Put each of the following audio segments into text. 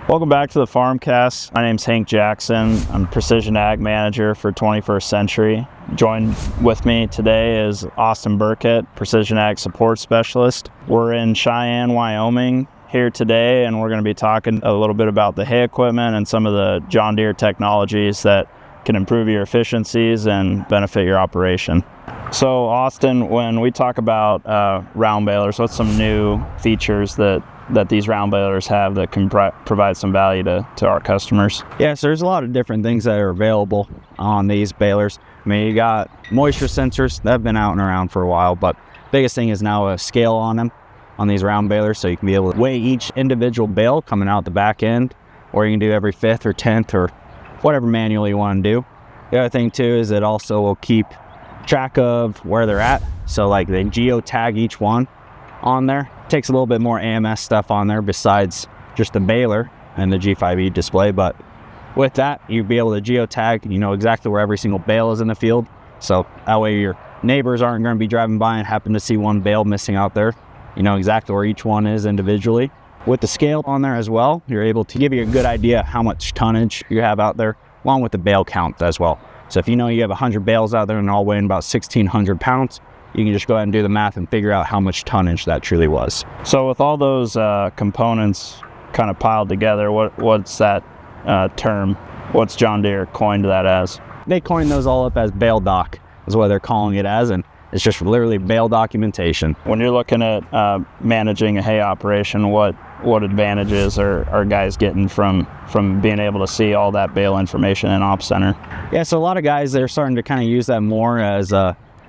Welcome back to the FarmCast. My name's Hank Jackson. I'm Precision Ag Manager for 21st Century. Joined with me today is Austin Burkett, Precision Ag Support Specialist. We're in Cheyenne, Wyoming here today, and we're going to be talking a little bit about the hay equipment and some of the John Deere technologies that can improve your efficiencies and benefit your operation. So Austin, when we talk about round balers, what's some new features that these round balers have that can provide some value to our customers? Yeah, so there's a lot of different things that are available on these balers. I mean, you got moisture sensors that have been out and around for a while, but biggest thing is now a scale on them, on these round balers, so you can be able to weigh each individual bale coming out the back end, or you can do every 5th or 10th or whatever manual you want to do. The other thing too is it also will keep track of where they're at, so like they geotag each one on there. Takes a little bit more AMS stuff on there besides just the baler and the G5 display, but with that you'll be able to geotag, you know exactly where every single bale is in the field, so that way your neighbors aren't going to be driving by and happen to see one bale missing out there. You know exactly where each one is individually. With the scale on there as well, you're able to give you a good idea how much tonnage you have out there, along with the bale count as well. So if you know you have 100 bales out there and all weighing about 1,600 pounds, you can just go ahead and do the math and figure out how much tonnage that truly was. So with all those components kind of piled together, what's that term? What's John Deere coined that as? They coined those all up as Bale Doc, is what they're calling it as, and it's just literally bale documentation. When you're looking at managing a hay operation, what advantages are guys getting from being able to see all that bale information in Ops Center? Yeah, so a lot of guys, they're starting to kind of use that more as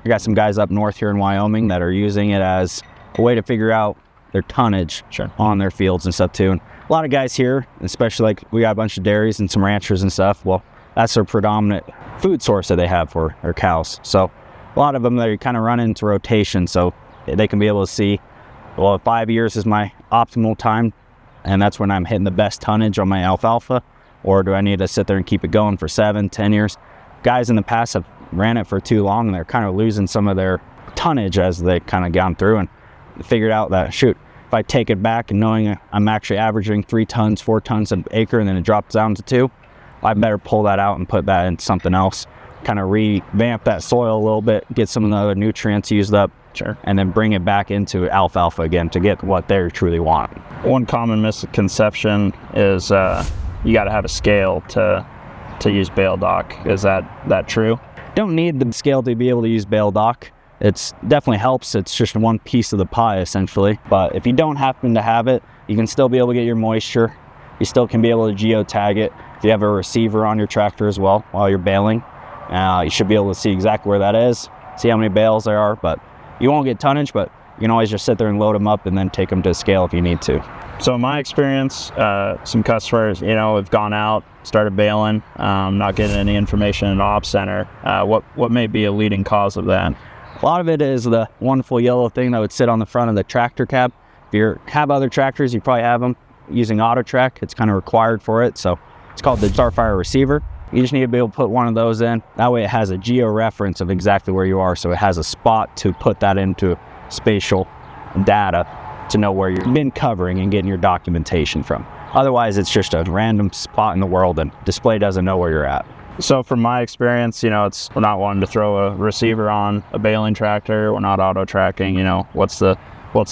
we got some guys up north here in Wyoming that are using it as a way to figure out their tonnage on their fields and stuff too. And a lot of guys here, especially like we got a bunch of dairies and some ranchers and stuff, well, that's their predominant food source that they have for their cows. So a lot of them, they kind of run into rotation, so they can be able to see, well, 5 years is my optimal time, and that's when I'm hitting the best tonnage on my alfalfa, or do I need to sit there and keep it going for 7, 10 years? Guys in the past have ran it for too long, and they're kind of losing some of their tonnage as they kind of gone through and figured out that, shoot, if I take it back and knowing I'm actually averaging 3 tons, 4 tons an acre, and then it drops down to 2, I better pull that out and put that into something else, kind of revamp that soil a little bit, get some of the other nutrients used up, and then bring it back into alfalfa again to get what they truly want. One common misconception is you got to have a scale to use Bale Doc. Is that true? Don't need the scale to be able to use Bale Doc. It's definitely helps. It's just one piece of the pie essentially. But if you don't happen to have it, you can still be able to get your moisture. You still can be able to geotag it. If you have a receiver on your tractor as well while you're baling, you should be able to see exactly where that is, see how many bales there are. But you won't get tonnage, but you can always just sit there and load them up and then take them to scale if you need to. So in my experience, some customers, have gone out, started baling, not getting any information in the Ops Center. What may be a leading cause of that? A lot of it is the wonderful yellow thing that would sit on the front of the tractor cab. If you have other tractors, you probably have them using auto track. It's kind of required for it. So it's called the StarFire Receiver. You just need to be able to put one of those in. That way it has a geo reference of exactly where you are. So it has a spot to put that into spatial data to know where you've been covering and getting your documentation from. Otherwise, it's just a random spot in the world and display doesn't know where you're at. So from my experience, we're not wanting to throw a receiver on a baling tractor. We're not auto tracking. What's the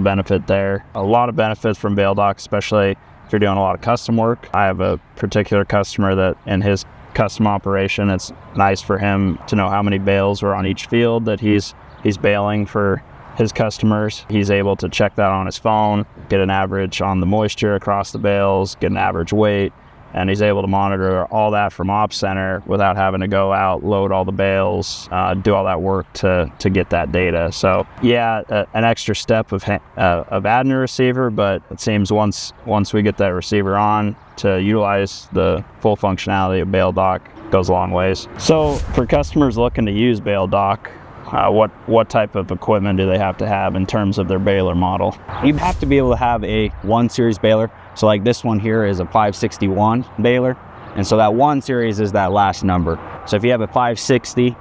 benefit there? A lot of benefits from Bale Doc, especially if you're doing a lot of custom work. I have a particular customer that in his custom operation, it's nice for him to know how many bales are on each field that he's baling for his customers. He's able to check that on his phone, get an average on the moisture across the bales, get an average weight, and he's able to monitor all that from Ops Center without having to go out, load all the bales, do all that work to get that data. So yeah, an extra step of adding a receiver, but it seems once we get that receiver on to utilize the full functionality of Bale Doc goes a long ways. So for customers looking to use Bale Doc, what type of equipment do they have to have in terms of their baler model? You have to be able to have a 1 series baler. So like this one here is a 561 baler. And so that 1 series is that last number. So if you have a 560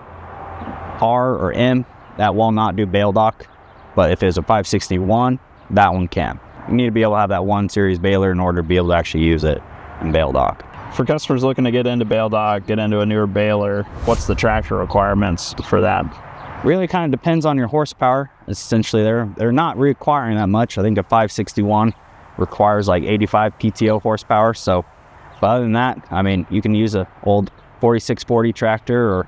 R or M, that will not do Bale Doc. But if it's a 561, that one can. You need to be able to have that 1 series baler in order to be able to actually use it. and Bale Doc. For customers looking to get into Bale Doc, get into a newer baler, what's the tractor requirements for that? Really kind of depends on your horsepower. Essentially, they're not requiring that much. I think a 561 requires like 85 PTO horsepower. So, but other than that, I mean, you can use an old 4640 tractor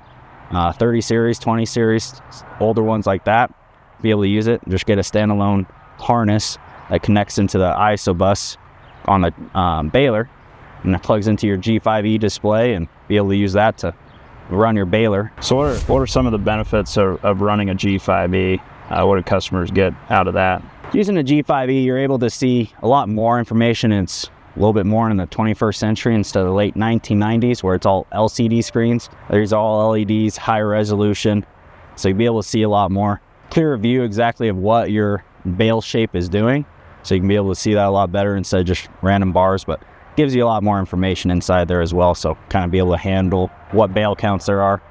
or 30 series, 20 series, older ones like that. Be able to use it. Just get a standalone harness that connects into the ISO bus on the baler, and it plugs into your G5 display, and be able to use that to run your baler. So what are some of the benefits of running a G5E? What do customers get out of that? Using a G5E, you're able to see a lot more information. It's a little bit more in the 21st century instead of the late 1990s where it's all LCD screens. There's all LEDs, high resolution, so you'll be able to see a lot more. Clearer view exactly of what your bale shape is doing, so you can be able to see that a lot better instead of just random bars, but gives you a lot more information inside there as well, so kind of be able to handle what bale counts there are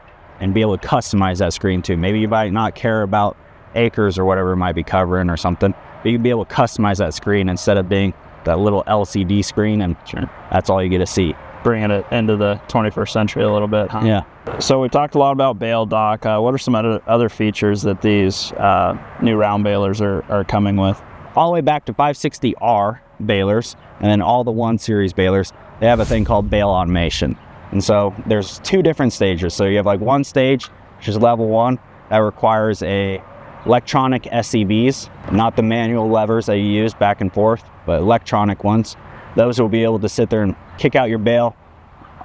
and be able to customize that screen too. Maybe you might not care about acres or whatever it might be covering or something, but you can be able to customize that screen instead of being that little LCD screen, and that's all you get to see. Bringing it into the 21st century a little bit, huh? Yeah. So we talked a lot about Bale Doc. What are some other features that these new round balers are coming with? All the way back to 560R balers, and then all the 1 series balers, they have a thing called Bale Automation. And so there's 2 different stages. So you have like one stage, which is level 1, that requires a electronic SCBs, not the manual levers that you use back and forth, but electronic ones. Those will be able to sit there and kick out your bale,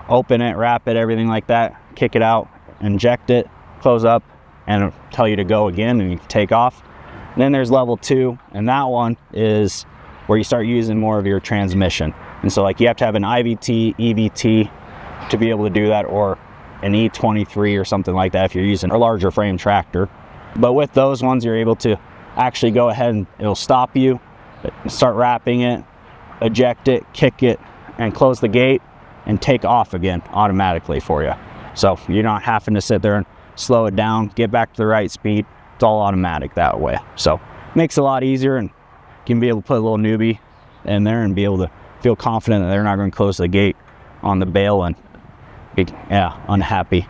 open it, wrap it, everything like that, kick it out, inject it, close up, and it'll tell you to go again, and you can take off. And then there's level 2, and that one is where you start using more of your transmission. And so like you have to have an IVT, EVT to be able to do that, or an E23 or something like that if you're using a larger frame tractor. But with those ones, you're able to actually go ahead and it'll stop you, start wrapping it, eject it, kick it, and close the gate and take off again automatically for you. So you're not having to sit there and slow it down, get back to the right speed. It's all automatic that way. So makes it a lot easier, and you can be able to put a little newbie in there and be able to feel confident that they're not going to close the gate on the bale and be unhappy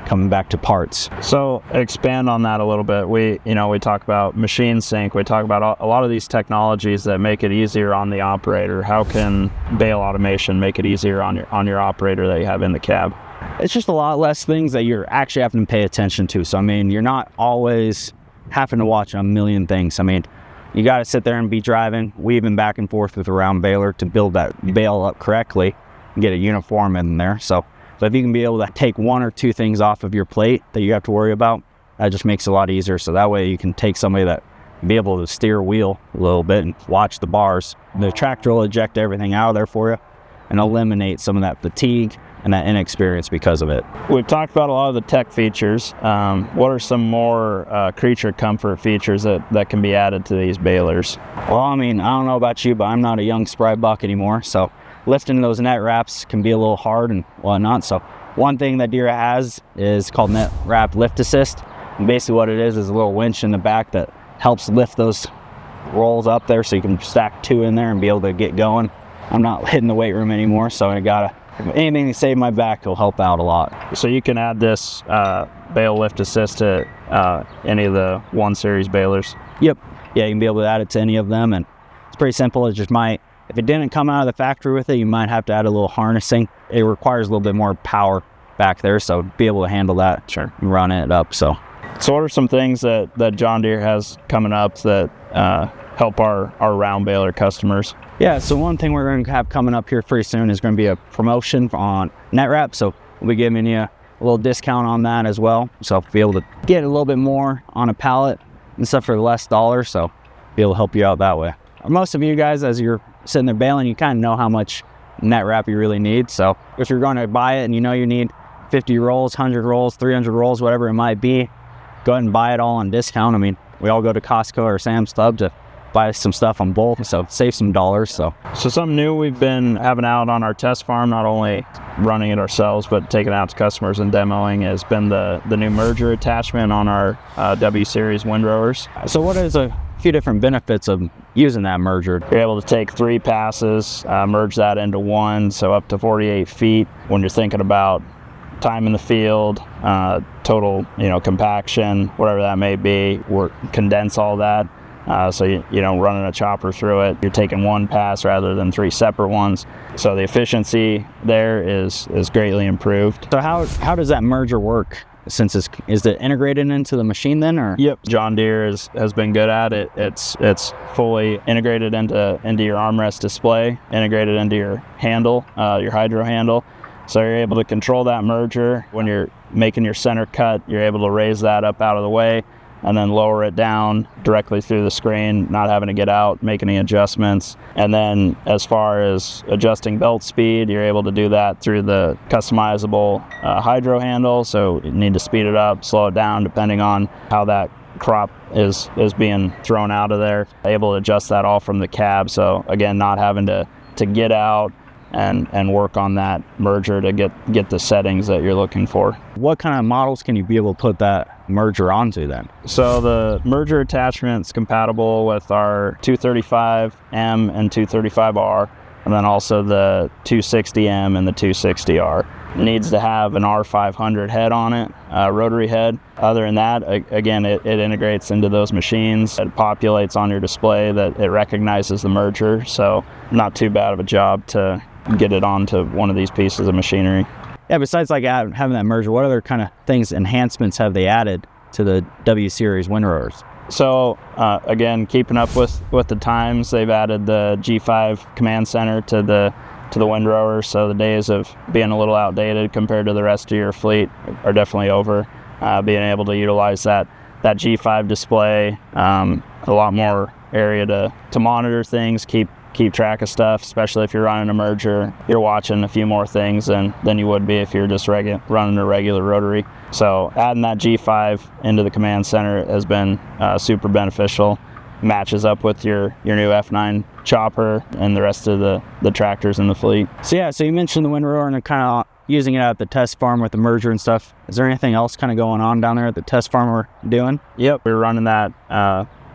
coming back to parts. So expand on that a little bit. We talk about machine sync. We talk about a lot of these technologies that make it easier on the operator. How can Bale Automation make it easier on your operator that you have in the cab? It's just a lot less things that you're actually having to pay attention to. So I mean, you're not always having to watch a million things. I mean, you got to sit there and be driving, weaving back and forth with a round baler to build that bale up correctly and get it uniform in there. So if you can be able to take 1 or 2 things off of your plate that you have to worry about, that just makes it a lot easier. So that way you can take somebody that be able to steer a wheel a little bit and watch the bars. The tractor will eject everything out of there for you and eliminate some of that fatigue and that inexperience because of it. We've talked about a lot of the tech features. What are some more creature comfort features that can be added to these balers? Well, I mean, I don't know about you, but I'm not a young spry buck anymore, so lifting those net wraps can be a little hard and whatnot. So one thing that Deere has is called net wrap lift assist. And basically what it is a little winch in the back that helps lift those rolls up there, so you can stack 2 in there and be able to get going. I'm not hitting the weight room anymore, so anything to save my back will help out a lot. So you can add this Bale lift assist to any of the 1 series balers? Yep. Yeah, you can be able to add it to any of them, and it's pretty simple. It just if it didn't come out of the factory with it, you might have to add a little harnessing. It requires a little bit more power back there, so be able to handle that. Sure. And run it up. So what are some things that John Deere has coming up that help our round baler customers? Yeah, so one thing we're going to have coming up here pretty soon is going to be a promotion on net wrap. So we'll be giving you a little discount on that as well. So be able to get a little bit more on a pallet and stuff for less dollars. So be able to help you out that way. Most of you guys, as you're sitting there baling, you kind of know how much net wrap you really need. So if you're going to buy it and you know you need 50 rolls, 100 rolls, 300 rolls, whatever it might be, go ahead and buy it all on discount. I mean, we all go to Costco or Sam's Club to buy some stuff on bulk, so save some dollars. So something new we've been having out on our test farm, not only running it ourselves but taking it out to customers and demoing, has been the new merger attachment on our W-Series Windrowers. So what is a few different benefits of using that merger. You're able to take 3 passes, merge that into 1, so up to 48 feet. When you're thinking about time in the field, total, compaction, whatever that may be, condense all that. So running a chopper through it, you're taking 1 pass rather than 3 separate ones. So the efficiency there is greatly improved. So how does that merger work? Since is it integrated into the machine then, or? Yep, John Deere has been good at it. It's fully integrated into your armrest display, integrated into your handle, your hydro handle. So you're able to control that merger. When you're making your center cut, you're able to raise that up out of the way and then lower it down directly through the screen, not having to get out, make any adjustments. And then as far as adjusting belt speed, you're able to do that through the customizable hydro handle. So you need to speed it up, slow it down, depending on how that crop is being thrown out of there. Able to adjust that all from the cab. So again, not having to get out and work on that merger to get the settings that you're looking for. What kind of models can you be able to put that merger onto then? So the merger attachment's compatible with our 235M and 235R, and then also the 260M and the 260R. It needs to have an R500 head on it, rotary head. Other than that, again, it integrates into those machines. It populates on your display that it recognizes the merger, so not too bad of a job to get it onto one of these pieces of machinery. Yeah, besides like having that merger, what other kind of enhancements have they added to the W-Series Windrowers? So again, keeping up with the times, they've added the G5 command center to the Windrower, so the days of being a little outdated compared to the rest of your fleet are definitely over. Being able to utilize that G5 display, a lot more area to monitor things, keep track of stuff, especially if you're running a merger. You're watching a few more things than you would be if you're just running a regular rotary. So adding that G5 into the command center has been super beneficial. Matches up with your new F9 chopper and the rest of the tractors in the fleet. So you mentioned the Windrower and kind of using it at the test farm with the merger and stuff. Is there anything else kind of going on down there at the test farm we're doing? Yep, we're running that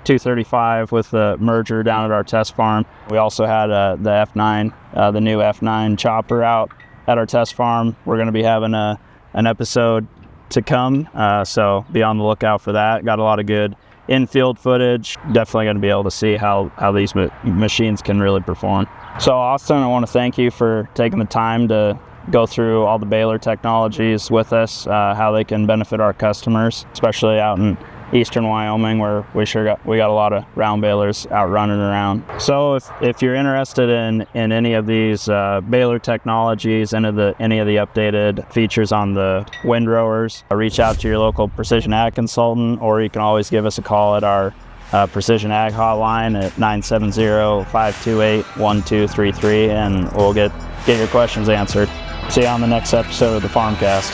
235 with the merger down at our test farm. We also had the F9, the new F9 chopper out at our test farm. We're going to be having an episode to come, so be on the lookout for that. Got a lot of good in-field footage. Definitely going to be able to see how these machines can really perform. So Austin, I want to thank you for taking the time to go through all the Baler technologies with us, how they can benefit our customers, especially out in eastern Wyoming, where we got a lot of round balers out running around. So if you're interested in any of these Baler technologies, any of the updated features on the Windrowers, reach out to your local Precision Ag consultant, or you can always give us a call at our Precision Ag hotline at 970-528-1233, and we'll get your questions answered. See you on the next episode of the FarmCast.